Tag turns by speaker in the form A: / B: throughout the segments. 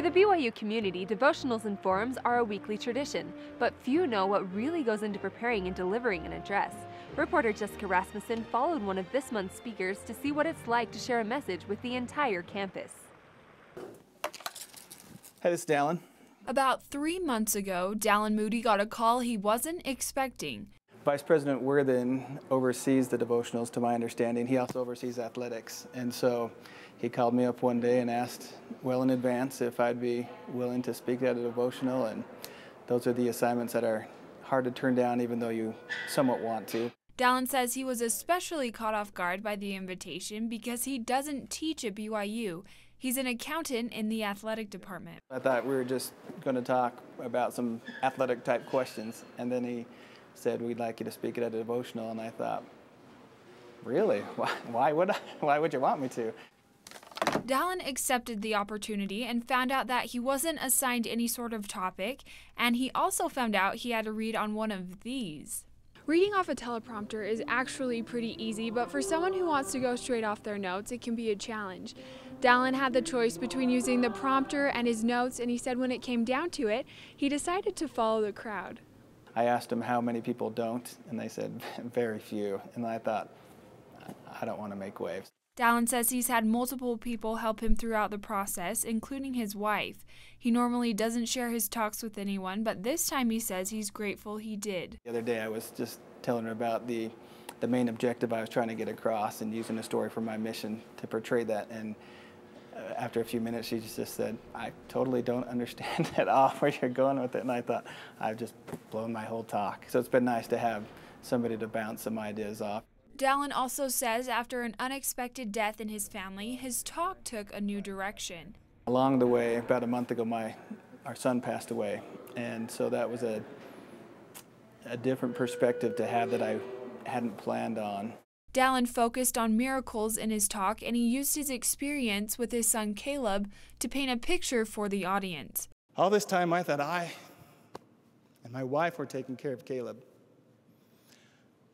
A: For the BYU community, devotionals and forums are a weekly tradition, but few know what really goes into preparing and delivering an address. Reporter Jessica Rasmussen followed one of this month's speakers to see what it's like to share a message with the entire campus.
B: Hey, this is Dallin.
C: About 3 months ago, Dallin Moody got a call he wasn't expecting.
B: Vice President Worthen oversees the devotionals, to my understanding. He also oversees athletics. And so he called me up one day and asked well in advance if I'd be willing to speak at a devotional. And those are the assignments that are hard to turn down, even though you somewhat want to.
C: Dallin says he was especially caught off guard by the invitation because he doesn't teach at BYU. He's an accountant in the athletic department.
B: I thought we were just going to talk about some athletic type questions, and then he said, "We'd like you to speak at a devotional," and I thought, really? Why would you want me to?
C: Dallin accepted the opportunity and found out that he wasn't assigned any sort of topic, and he also found out he had to read on one of these.
D: Reading off a teleprompter is actually pretty easy, but for someone who wants to go straight off their notes, it can be a challenge. Dallin had the choice between using the prompter and his notes, and he said when it came down to it, he decided to follow the crowd.
B: I asked him how many people don't, and they said very few, and I thought, I don't want to make waves.
C: Dallin says he's had multiple people help him throughout the process, including his wife. He normally doesn't share his talks with anyone, but this time he says he's grateful he did.
B: The other day I was just telling her about the main objective I was trying to get across and using a story from my mission to portray that. And after a few minutes, she just said, "I totally don't understand at all where you're going with it." And I thought, I've just blown my whole talk. So it's been nice to have somebody to bounce some ideas off.
C: Dallin also says after an unexpected death in his family, his talk took a new direction.
B: Along the way, about a month ago, our son passed away. And so that was a different perspective to have that I hadn't planned on.
C: Dallin focused on miracles in his talk, and he used his experience with his son Caleb to paint a picture for the audience.
B: All this time I thought I and my wife were taking care of Caleb.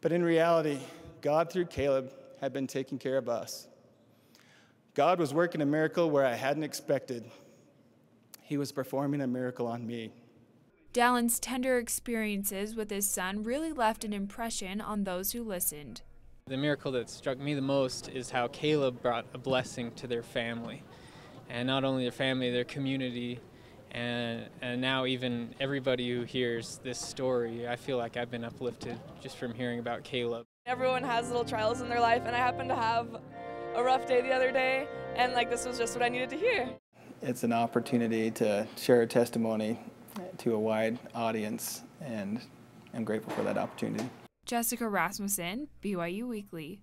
B: But in reality, God through Caleb had been taking care of us. God was working a miracle where I hadn't expected. He was performing a miracle on me.
C: Dallin's tender experiences with his son really left an impression on those who listened.
E: The miracle that struck me the most is how Caleb brought a blessing to their family. And not only their family, their community, and now even everybody who hears this story. I feel like I've been uplifted just from hearing about Caleb.
F: Everyone has little trials in their life, and I happened to have a rough day the other day, and this was just what I needed to hear.
B: It's an opportunity to share a testimony to a wide audience, and I'm grateful for that opportunity.
C: Jessica Rasmussen, BYU Weekly.